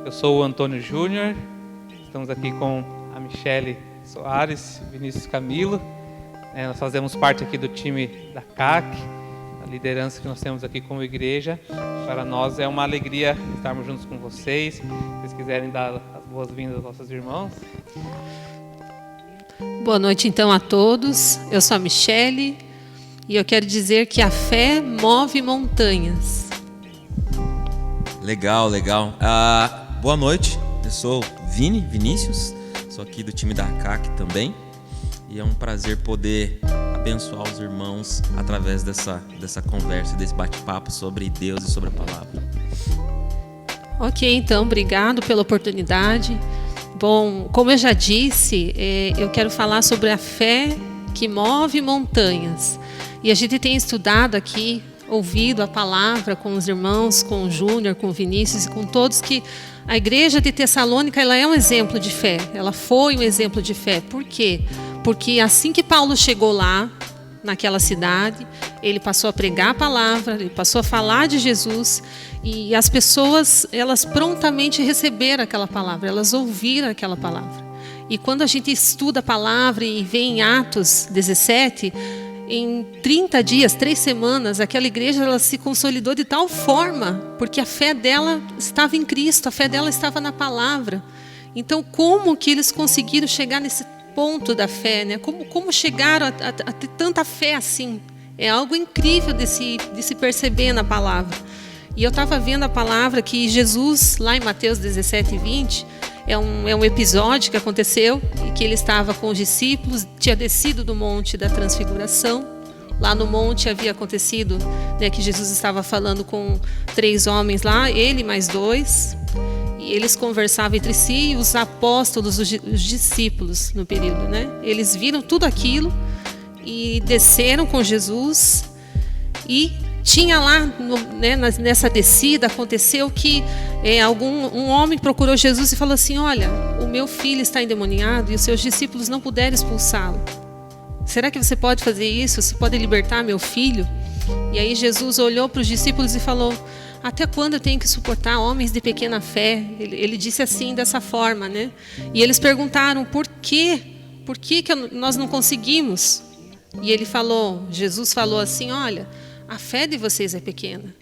Eu sou o Antônio Júnior, estamos aqui com a Michele Soares, Vinícius Camilo. Nós fazemos parte aqui do time da CAC, a liderança que nós temos aqui como igreja. Para nós é uma alegria estarmos juntos com vocês. Se vocês quiserem dar as boas-vindas aos nossos irmãos. Boa noite então a todos, eu sou a Michele e eu quero dizer que a fé move montanhas. Legal. Boa noite, eu sou Vinícius, sou aqui do time da CAC também e é um prazer poder abençoar os irmãos através dessa conversa, desse bate-papo sobre Deus e sobre a palavra. Ok, então, obrigado pela oportunidade. Bom, como eu já disse, eu quero falar sobre a fé que move montanhas. E a gente tem estudado aqui, ouvido a palavra com os irmãos, com o Júnior, com o Vinícius e com todos, que a igreja de Tessalônica ela é um exemplo de fé. Ela foi um exemplo de fé. Por quê? Porque assim que Paulo chegou lá, naquela cidade, ele passou a pregar a palavra, ele passou a falar de Jesus e as pessoas, elas prontamente receberam aquela palavra, elas ouviram aquela palavra. E quando a gente estuda a palavra e vê em Atos 17, em 30 dias, 3 semanas, aquela igreja ela se consolidou de tal forma, porque a fé dela estava em Cristo, a fé dela estava na palavra. Então, como que eles conseguiram chegar nesse ponto da fé, né? Como chegaram a ter tanta fé assim? É algo incrível de se perceber na palavra. E eu estava vendo a palavra que Jesus, lá em Mateus 17, 20, é um episódio que aconteceu e que ele estava com os discípulos, tinha descido do monte da transfiguração. Lá no monte havia acontecido, né, que Jesus estava falando com 3 homens lá, ele mais 2. E eles conversavam entre si e os apóstolos, os discípulos no período, né? Eles viram tudo aquilo e desceram com Jesus e tinha lá, nessa descida, aconteceu que um homem procurou Jesus e falou assim: olha, o meu filho está endemoniado e os seus discípulos não puderam expulsá-lo. Será que você pode fazer isso? Você pode libertar meu filho? E aí Jesus olhou para os discípulos e falou: até quando eu tenho que suportar homens de pequena fé? Ele disse assim, dessa forma, né? E eles perguntaram, por quê? Por que nós não conseguimos? E Jesus falou assim: olha, a fé de vocês é pequena,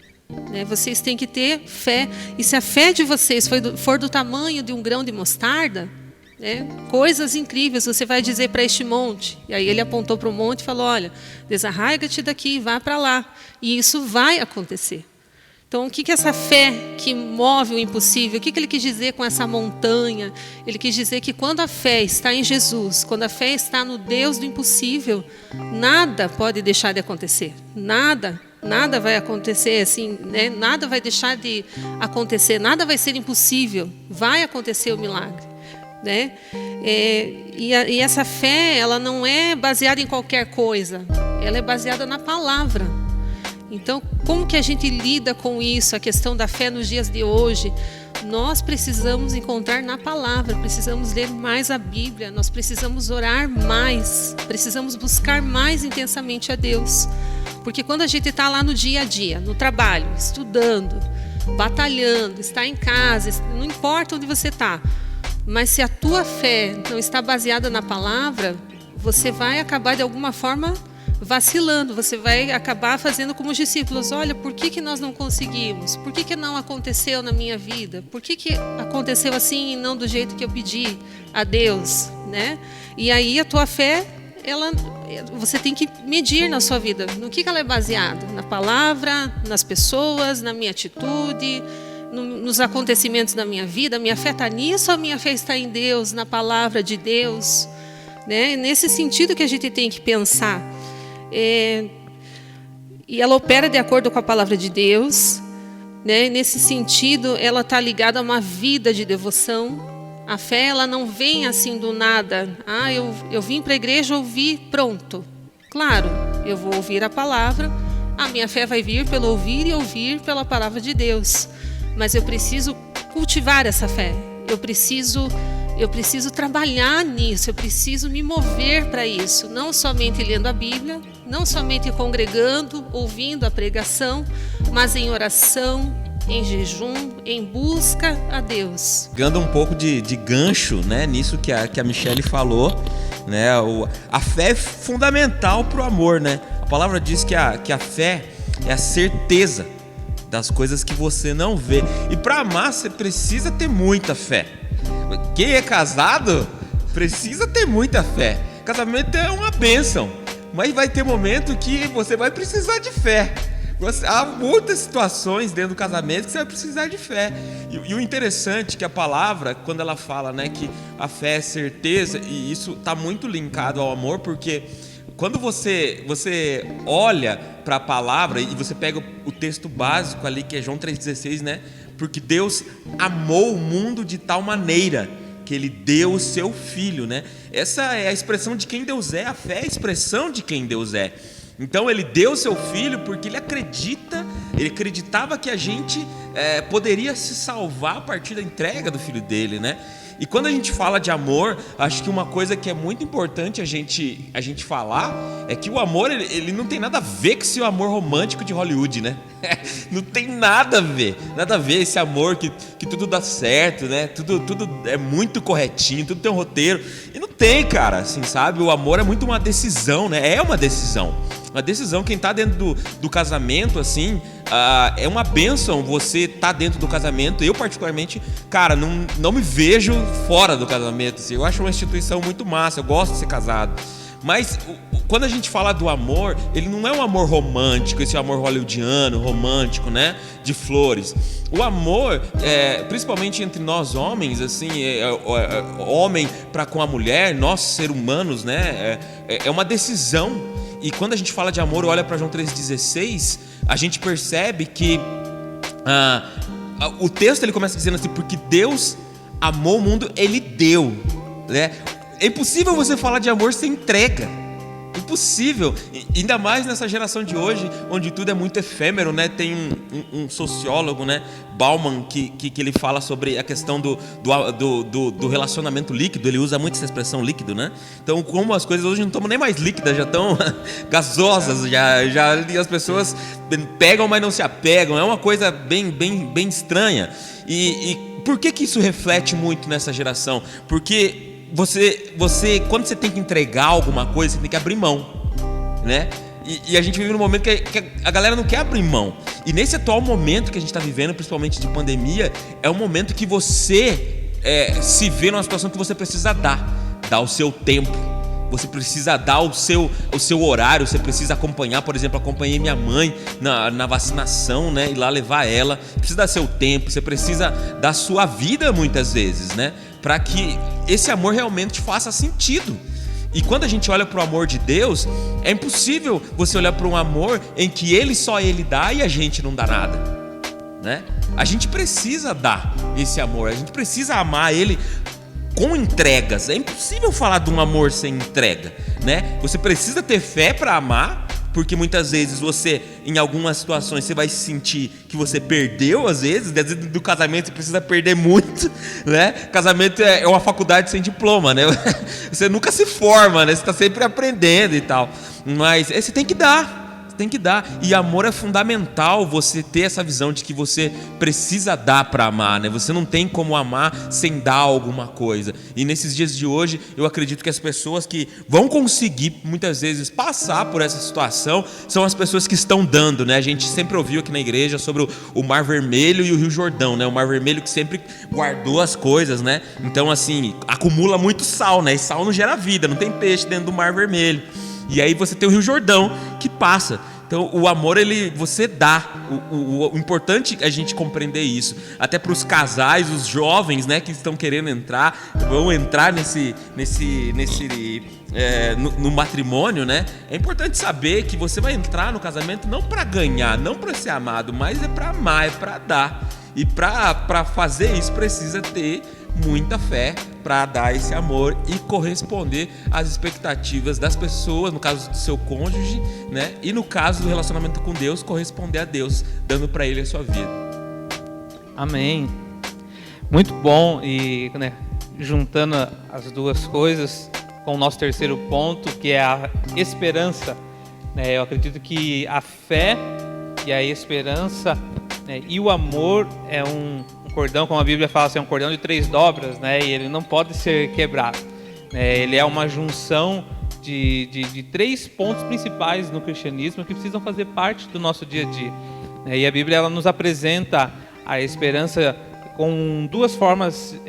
né? Vocês têm que ter fé. E se a fé de vocês for do tamanho de um grão de mostarda, né, coisas incríveis você vai dizer para este monte. E aí ele apontou para o monte e falou: olha, desarraiga-te daqui e vá para lá. E isso vai acontecer. Então, o que é essa fé que move o impossível? O que ele quis dizer com essa montanha? Ele quis dizer que quando a fé está em Jesus, quando a fé está no Deus do impossível, nada pode deixar de acontecer. Nada vai acontecer assim, né? Nada vai deixar de acontecer, nada vai ser impossível. Vai acontecer o milagre, né? E essa fé, ela não é baseada em qualquer coisa, ela é baseada na palavra. Então, como que a gente lida com isso, a questão da fé nos dias de hoje? Nós precisamos encontrar na palavra, precisamos ler mais a Bíblia, nós precisamos orar mais, precisamos buscar mais intensamente a Deus. Porque quando a gente está lá no dia a dia, no trabalho, estudando, batalhando, está em casa, não importa onde você está, mas se a tua fé não está baseada na palavra, você vai acabar de alguma forma vacilando, você vai acabar fazendo como os discípulos: olha, por que nós não conseguimos? Por que não aconteceu na minha vida? Por que aconteceu assim e não do jeito que eu pedi a Deus, né? E aí a tua fé, você tem que medir na sua vida, no que ela é baseada? Na palavra, nas pessoas, na minha atitude, nos acontecimentos da minha vida. A minha fé está nisso ou a minha fé está em Deus, na palavra de Deus, né? Nesse sentido que a gente tem que pensar. E ela opera de acordo com a palavra de Deus, né? Nesse sentido, ela está ligada a uma vida de devoção. A fé, ela não vem assim do nada. Eu vim para a igreja, ouvi, pronto. Claro, eu vou ouvir a palavra, a minha fé vai vir pelo ouvir e ouvir pela palavra de Deus. Mas eu preciso cultivar essa fé. Eu preciso trabalhar nisso, eu preciso me mover para isso, não somente lendo a Bíblia, não somente congregando, ouvindo a pregação, mas em oração, em jejum, em busca a Deus. Pegando um pouco de gancho, né, nisso que a Michele falou, né, a fé é fundamental para o amor, né? A palavra diz que a fé é a certeza das coisas que você não vê. E para amar você precisa ter muita fé. Quem é casado precisa ter muita fé. Casamento é uma bênção, mas vai ter momento que você vai precisar de fé. Há muitas situações dentro do casamento que você vai precisar de fé. E o interessante é que a palavra, quando ela fala, né, que a fé é certeza, e isso está muito linkado ao amor, porque quando você olha para a palavra e você pega o texto básico ali, que é João 3,16, né? Porque Deus amou o mundo de tal maneira que Ele deu o seu Filho, né? Essa é a expressão de quem Deus é, a fé é a expressão de quem Deus é. Então Ele deu o seu Filho porque Ele acreditava que a gente poderia se salvar a partir da entrega do Filho dele, né? E quando a gente fala de amor, acho que uma coisa que é muito importante a gente falar é que o amor, ele não tem nada a ver com esse amor romântico de Hollywood, né? Não tem nada a ver esse amor que tudo dá certo, né? Tudo é muito corretinho, tudo tem um roteiro. E não tem, cara, assim, sabe? O amor é muito uma decisão, né? É uma decisão. Uma decisão, quem está dentro do casamento, assim, é uma bênção você tá dentro do casamento. Eu, particularmente, cara, não me vejo fora do casamento, assim. Eu acho uma instituição muito massa, eu gosto de ser casado. Mas quando a gente fala do amor, ele não é um amor romântico, esse amor hollywoodiano, romântico, né? De flores. O amor, principalmente entre nós homens, assim, homem para com a mulher, nós seres humanos, né? É uma decisão. E quando a gente fala de amor, olha para João 3,16, a gente percebe que o texto ele começa dizendo assim, porque Deus amou o mundo, Ele deu, né? É impossível você falar de amor sem entrega. Impossível, ainda mais nessa geração de hoje, onde tudo é muito efêmero, né? Tem um sociólogo, né, Bauman, que ele fala sobre a questão do relacionamento líquido. Ele usa muito essa expressão líquido, né? Então, como as coisas hoje não estão nem mais líquidas, já estão gasosas, já as pessoas pegam, mas não se apegam. É uma coisa bem estranha. E por que isso reflete muito nessa geração? Porque você quando você tem que entregar alguma coisa, você tem que abrir mão, né? E a gente vive num momento que a galera não quer abrir mão. E nesse atual momento que a gente está vivendo, principalmente de pandemia, é um momento que você se vê numa situação que você precisa dar o seu tempo. Você precisa dar o seu horário, você precisa acompanhar. Por exemplo, acompanhei minha mãe na vacinação, né? Ir lá levar ela. Precisa dar seu tempo, você precisa dar sua vida muitas vezes, né? Para que esse amor realmente faça sentido. E quando a gente olha para o amor de Deus, é impossível você olhar para um amor em que só Ele dá e a gente não dá nada, né? A gente precisa dar esse amor, a gente precisa amar Ele com entregas. É impossível falar de um amor sem entrega, né? Você precisa ter fé para amar, porque muitas vezes você, em algumas situações, você vai sentir que você perdeu, às vezes do casamento você precisa perder muito, né? Casamento é uma faculdade sem diploma, né? Você nunca se forma, né? Você está sempre aprendendo e tal. Mas você tem que dar. Tem que dar. E amor é fundamental você ter essa visão de que você precisa dar para amar, né? Você não tem como amar sem dar alguma coisa. E nesses dias de hoje, eu acredito que as pessoas que vão conseguir muitas vezes passar por essa situação são as pessoas que estão dando, né? A gente sempre ouviu aqui na igreja sobre o Mar Vermelho e o Rio Jordão, né? O Mar Vermelho que sempre guardou as coisas, né? Então, assim, acumula muito sal, né? E sal não gera vida, não tem peixe dentro do Mar Vermelho. E aí você tem o Rio Jordão que passa. Então o amor, você dá. O importante é a gente compreender isso. Até para os casais, os jovens, né, que estão querendo vão entrar no matrimônio, né? É importante saber que você vai entrar no casamento não para ganhar, não para ser amado, mas é para amar, é para dar. E para fazer isso precisa ter muita fé para dar esse amor e corresponder às expectativas das pessoas, no caso do seu cônjuge, né? E no caso do relacionamento com Deus, corresponder a Deus, dando para Ele a sua vida. Amém. Muito bom. E, né, juntando as duas coisas com o nosso terceiro ponto, que é a esperança, né? Eu acredito que a fé e a esperança né? E o amor é um cordão, como a Bíblia fala, assim, é um cordão de 3 dobras, né? E ele não pode ser quebrado, né? Ele é uma junção de 3 pontos principais no cristianismo que precisam fazer parte do nosso dia a dia, né? E a Bíblia ela nos apresenta a esperança com 2 formas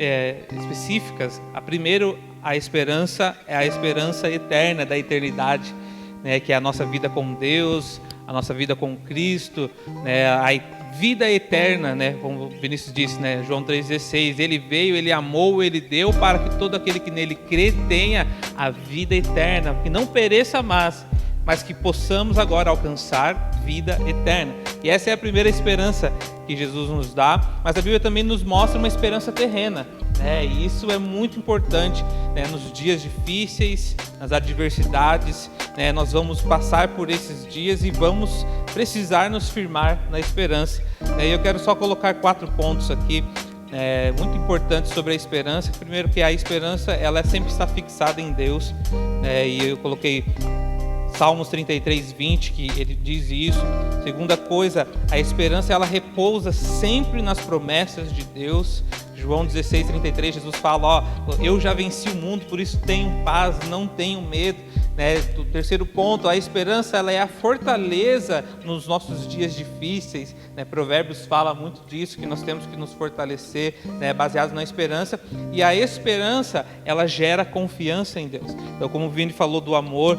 específicas. A primeira, a esperança é a esperança eterna, da eternidade, né? Que é a nossa vida com Deus, a nossa vida com Cristo, né? A vida eterna, né? Como o Vinícius disse, né? João 3,16, ele veio, ele amou, ele deu para que todo aquele que nele crê tenha a vida eterna, que não pereça mais, mas que possamos agora alcançar vida eterna. E essa é a primeira esperança que Jesus nos dá, mas a Bíblia também nos mostra uma esperança terrena, né? E isso é muito importante, né? Nos dias difíceis, nas adversidades, né? Nós vamos passar por esses dias e vamos precisar nos firmar na esperança, né? E eu quero só colocar 4 pontos aqui, muito importantes sobre a esperança. Primeiro, que a esperança ela sempre está fixada em Deus, né? E eu coloquei Salmos 33:20, que ele diz isso. Segunda coisa, a esperança ela repousa sempre nas promessas de Deus. João 16:33, Jesus fala, eu já venci o mundo, por isso tenho paz, não tenho medo, né? O terceiro ponto, a esperança ela é a fortaleza nos nossos dias difíceis, né? Provérbios fala muito disso, que nós temos que nos fortalecer, né? Baseados na esperança. E a esperança ela gera confiança em Deus. Então, como o Vini falou do amor,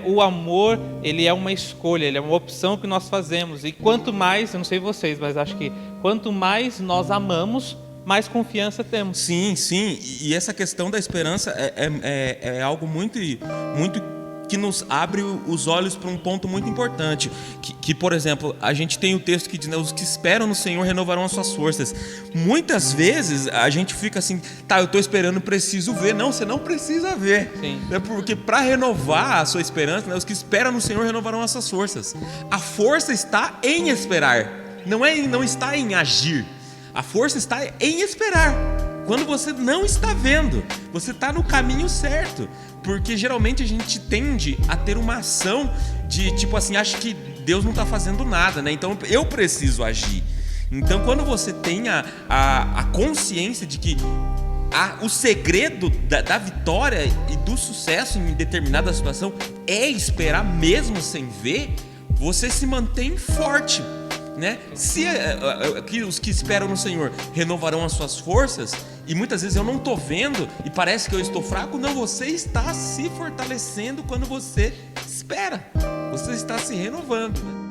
o amor, ele é uma escolha, ele é uma opção que nós fazemos. E quanto mais, eu não sei vocês, mas acho que quanto mais nós amamos, mais confiança temos. Sim, sim. E essa questão da esperança é algo muito que nos abre os olhos para um ponto muito importante. Que, por exemplo, a gente tem o texto que diz, né, os que esperam no Senhor renovarão as suas forças. Muitas vezes a gente fica assim, tá, eu estou esperando, preciso ver. Não, você não precisa ver. Sim. Porque para renovar a sua esperança, né, os que esperam no Senhor renovarão as suas forças. A força está em esperar, não está em agir. A força está em esperar. Quando você não está vendo, você está no caminho certo. Porque geralmente a gente tende a ter uma ação de tipo assim, acho que Deus não está fazendo nada, né? Então eu preciso agir. Então quando você tem a consciência de que o segredo da vitória e do sucesso em determinada situação é esperar mesmo sem ver, você se mantém forte, né? Se os que esperam no Senhor renovarão as suas forças, e muitas vezes eu não estou vendo e parece que eu estou fraco, não, você está se fortalecendo quando você espera, você está se renovando, né?